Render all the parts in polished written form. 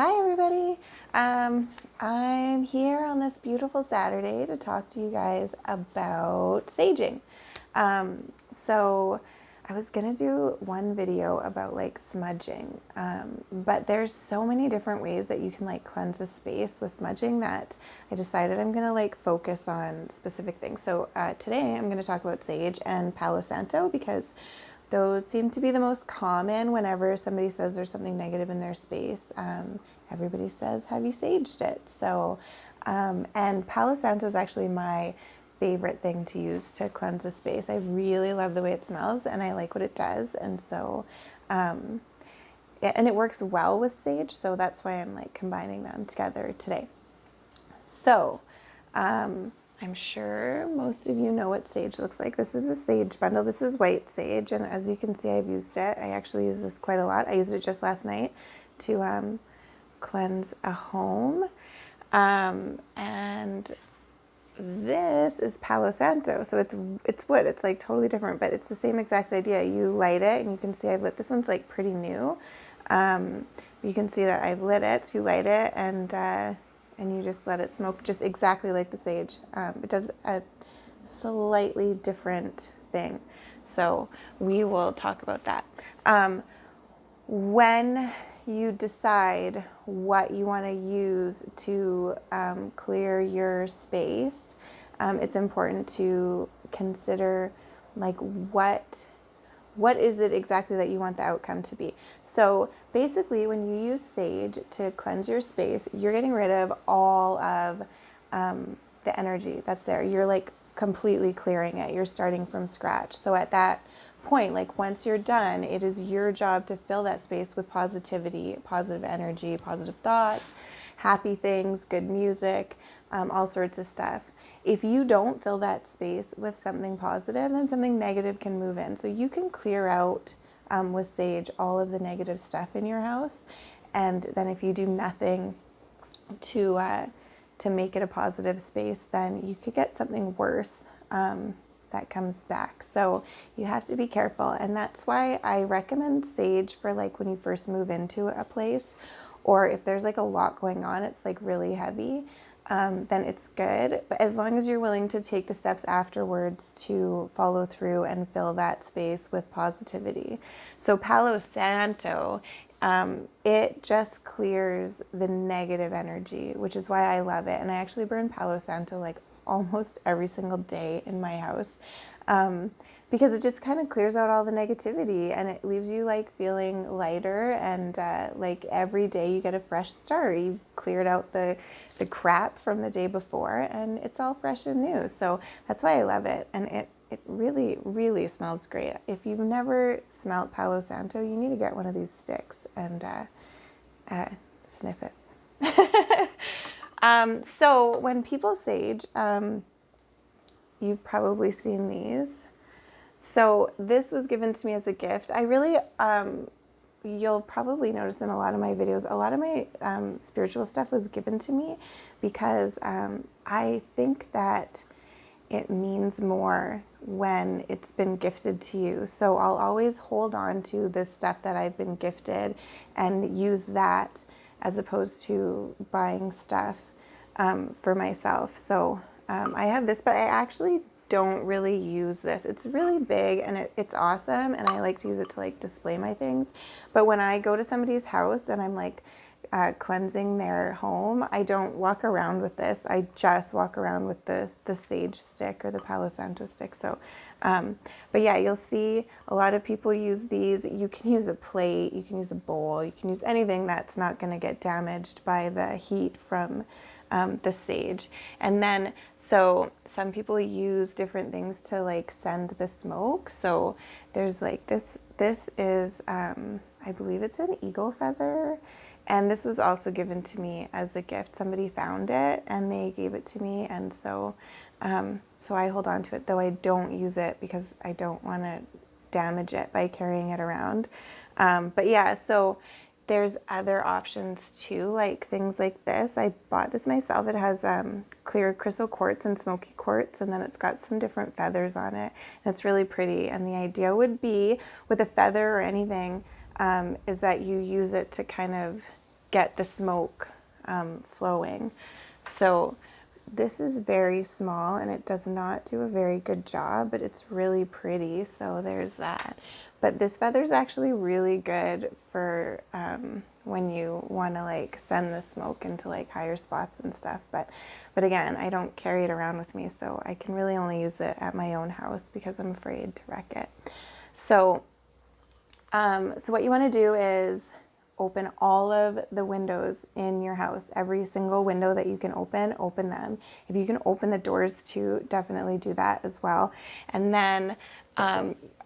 Hi everybody. I'm here on this beautiful Saturday to talk to you guys about saging. Um, so I was gonna do one video about like smudging, but there's so many different ways that you can like cleanse a space with smudging that I decided I'm gonna like focus on specific things. So today I'm gonna talk about sage and palo santo because those seem to be the most common whenever somebody says there's something negative in their space. Everybody says, have you saged it? So, and Palo Santo is actually my favorite thing to use to cleanse a space. I really love the way it smells and I like what it does. And so, and it works well with sage. So that's why I'm like combining them together today. So, I'm sure most of you know what sage looks like. This is a sage bundle. This is white sage, and as you can see, I've used it. I actually use this quite a lot. I used it just last night to cleanse a home. And this is Palo Santo, so it's wood. It's like totally different, but it's the same exact idea. You light it, and you can see I've lit this one's like pretty new. You can see that I've lit it. So you light it, and you just let it smoke, just exactly like the sage. It does a slightly different thing, so we will talk about that. When you decide what you want to use to clear your space, it's important to consider like what is it exactly that you want the outcome to be. So basically, when you use sage to cleanse your space, you're getting rid of all of the energy that's there. You're like completely clearing it. You're starting from scratch. So at that point, like once you're done, it is your job to fill that space with positivity, positive energy, positive thoughts, happy things, good music, all sorts of stuff. If you don't fill that space with something positive, then something negative can move in. So you can clear out with sage all of the negative stuff in your house, and then if you do nothing to make it a positive space, then you could get something worse that comes back. So you have to be careful, and that's why I recommend sage for like when you first move into a place, or if there's like a lot going on, it's like really heavy, then it's good. But as long as you're willing to take the steps afterwards to follow through and fill that space with positivity. So Palo Santo, it just clears the negative energy, which is why I love it. And I actually burn Palo Santo like almost every single day in my house, because it just kind of clears out all the negativity and it leaves you like feeling lighter, and like every day you get a fresh start. You've cleared out the crap from the day before and it's all fresh and new. So that's why I love it, and it really, really smells great. If you've never smelled Palo Santo, you need to get one of these sticks and sniff it. So when people sage, you've probably seen these. So this was given to me as a gift. I really, you'll probably notice in a lot of my videos, a lot of my spiritual stuff was given to me because I think that it means more when it's been gifted to you. So I'll always hold on to the stuff that I've been gifted and use that as opposed to buying stuff for myself. So I have this, but I actually don't really use this. It's really big and it's awesome, and I like to use it to like display my things. But when I go to somebody's house and I'm like cleansing their home, I don't walk around with this. I just walk around with the sage stick or the Palo Santo stick. So, but yeah, you'll see a lot of people use these. You can use a plate, you can use a bowl, you can use anything that's not going to get damaged by the heat from the sage. And then, so some people use different things to like send the smoke. So there's like this is, I believe it's an eagle feather. And this was also given to me as a gift. Somebody found it and they gave it to me. And so, so I hold on to it, though I don't use it because I don't want to damage it by carrying it around. But yeah, so there's other options too, like things like this. I bought this myself. It has clear crystal quartz and smoky quartz, and then it's got some different feathers on it, and it's really pretty. And the idea would be with a feather or anything is that you use it to kind of get the smoke flowing. So this is very small and it does not do a very good job, but it's really pretty. So there's that. But this feather is actually really good for when you want to like send the smoke into like higher spots and stuff. But again, I don't carry it around with me, so I can really only use it at my own house because I'm afraid to wreck it. So, so what you want to do is open all of the windows in your house. Every single window that you can open them. If you can open the doors too, definitely do that as well. And then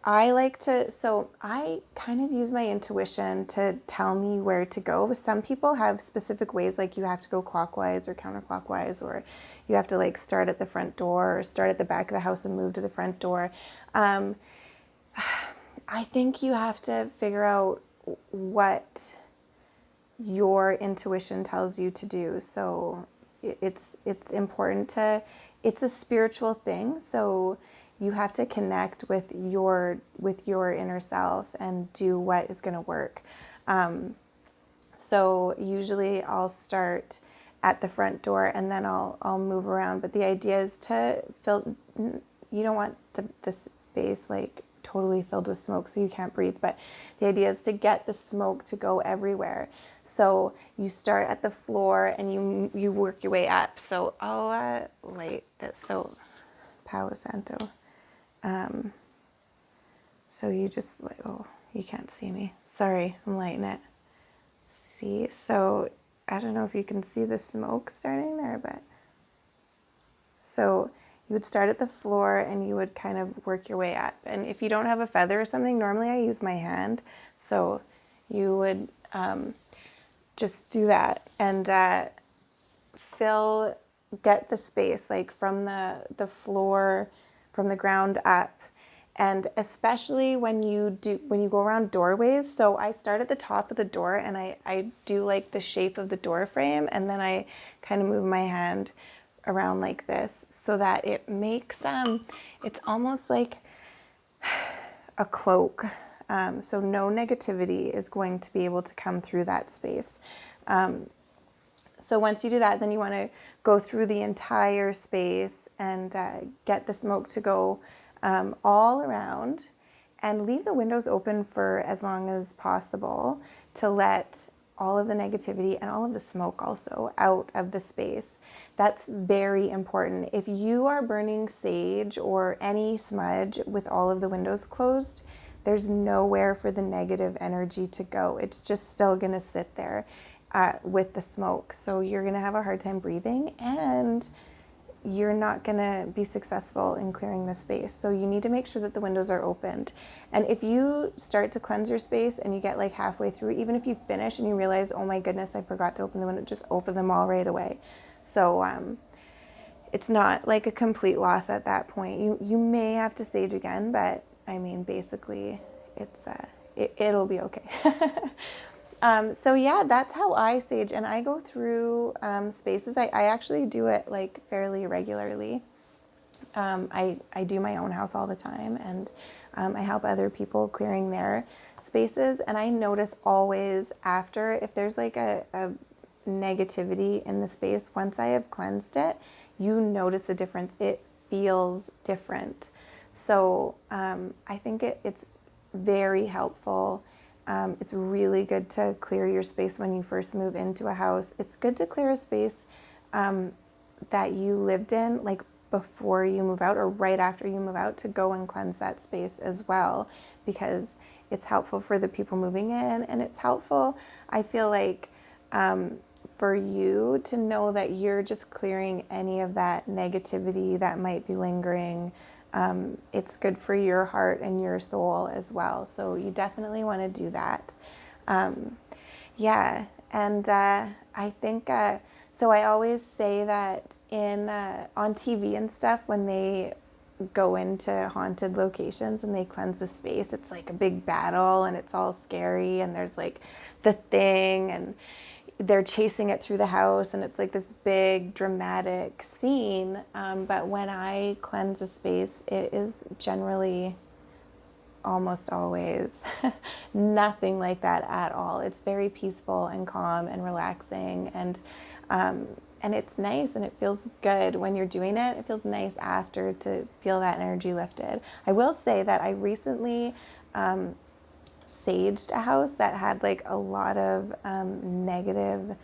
I like to, so I kind of use my intuition to tell me where to go. Some people have specific ways, like you have to go clockwise or counterclockwise, or you have to like start at the front door or start at the back of the house and move to the front door. I think you have to figure out what your intuition tells you to do. So it's important to, it's a spiritual thing. So you have to connect with your inner self and do what is going to work. So usually I'll start at the front door and then I'll move around. But the idea is to fill, you don't want the space like totally filled with smoke so you can't breathe, but the idea is to get the smoke to go everywhere. So you start at the floor and you work your way up. So I'll light this. So palo santo. So you just like, oh, you can't see me. Sorry, I'm lighting it. See, so I don't know if you can see the smoke starting there, but so you would start at the floor and you would kind of work your way up. And if you don't have a feather or something, normally I use my hand. So you would just do that and get the space like from the floor, from the ground up. And especially when you go around doorways. So I start at the top of the door and I do like the shape of the door frame, and then I kind of move my hand around like this so that it makes it's almost like a cloak. So no negativity is going to be able to come through that space. So once you do that, then you want to go through the entire space and get the smoke to go all around, and leave the windows open for as long as possible to let all of the negativity and all of the smoke also out of the space. That's very important. If you are burning sage or any smudge with all of the windows closed, there's nowhere for the negative energy to go. It's just still going to sit there with the smoke. So you're going to have a hard time breathing and you're not going to be successful in clearing the space. So you need to make sure that the windows are opened. And if you start to cleanse your space and you get like halfway through, even if you finish and you realize, oh my goodness, I forgot to open the window, just open them all right away. So it's not like a complete loss at that point. You may have to sage again, but I mean, basically it'll be okay. So yeah, that's how I sage, and I go through spaces. I actually do it like fairly regularly. I do my own house all the time, and I help other people clearing their spaces. And I notice always after, if there's like a negativity in the space, once I have cleansed it, you notice the difference. It feels different. So I think it's very helpful. It's really good to clear your space when you first move into a house. It's good to clear a space that you lived in like before you move out or right after you move out, to go and cleanse that space as well, because it's helpful for the people moving in, and it's helpful, I feel like, for you to know that you're just clearing any of that negativity that might be lingering. It's good for your heart and your soul as well. So you definitely want to do that. Yeah. And I think, so I always say that on TV and stuff, when they go into haunted locations and they cleanse the space, it's like a big battle and it's all scary, and there's like the thing and they're chasing it through the house, and it's like this big dramatic scene. But when I cleanse a space, it is generally almost always nothing like that at all. It's very peaceful and calm and relaxing, and it's nice and it feels good when you're doing it. It feels nice after to feel that energy lifted. I will say that I recently saged a house that had like a lot of negative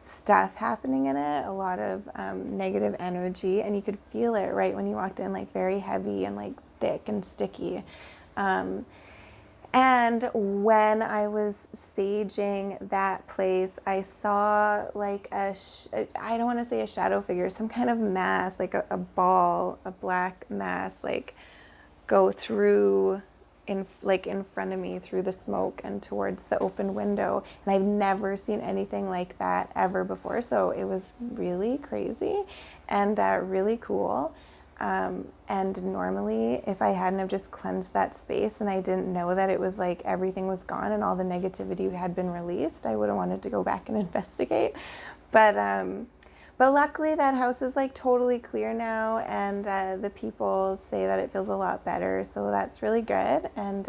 stuff happening in it, a lot of negative energy, and you could feel it right when you walked in, like very heavy and like thick and sticky. And when I was saging that place, I saw like I don't want to say a shadow figure, some kind of mass, like a ball, a black mass, like go through in front of me through the smoke and towards the open window. And I've never seen anything like that ever before. So it was really crazy and really cool. And normally, if I hadn't have just cleansed that space and I didn't know that it was like everything was gone and all the negativity had been released, I would have wanted to go back and investigate. But luckily, that house is like totally clear now, and the people say that it feels a lot better, so that's really good. And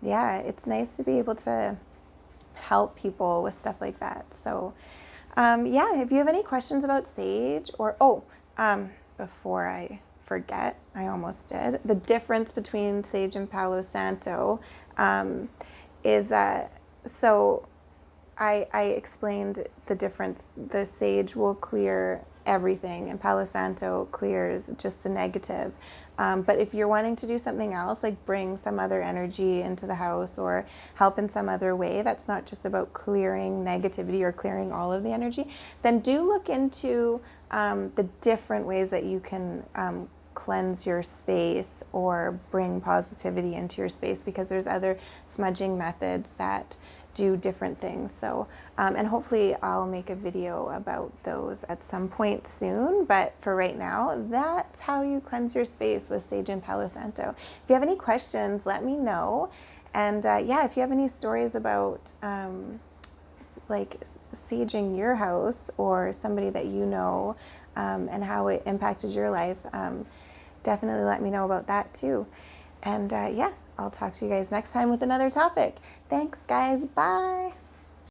yeah, it's nice to be able to help people with stuff like that. So yeah, if you have any questions about sage, or before I forget, I almost did, the difference between sage and palo santo is so I explained the difference. The sage will clear everything, and palo santo clears just the negative. But if you're wanting to do something else, like bring some other energy into the house or help in some other way, that's not just about clearing negativity or clearing all of the energy, then do look into the different ways that you can cleanse your space or bring positivity into your space, because there's other smudging methods that do different things. So and hopefully I'll make a video about those at some point soon, but for right now, that's how you cleanse your space with sage and palo santo. If you have any questions, let me know. And yeah, if you have any stories about like saging your house or somebody that you know, and how it impacted your life, definitely let me know about that too. And yeah, I'll talk to you guys next time with another topic. Thanks, guys. Bye.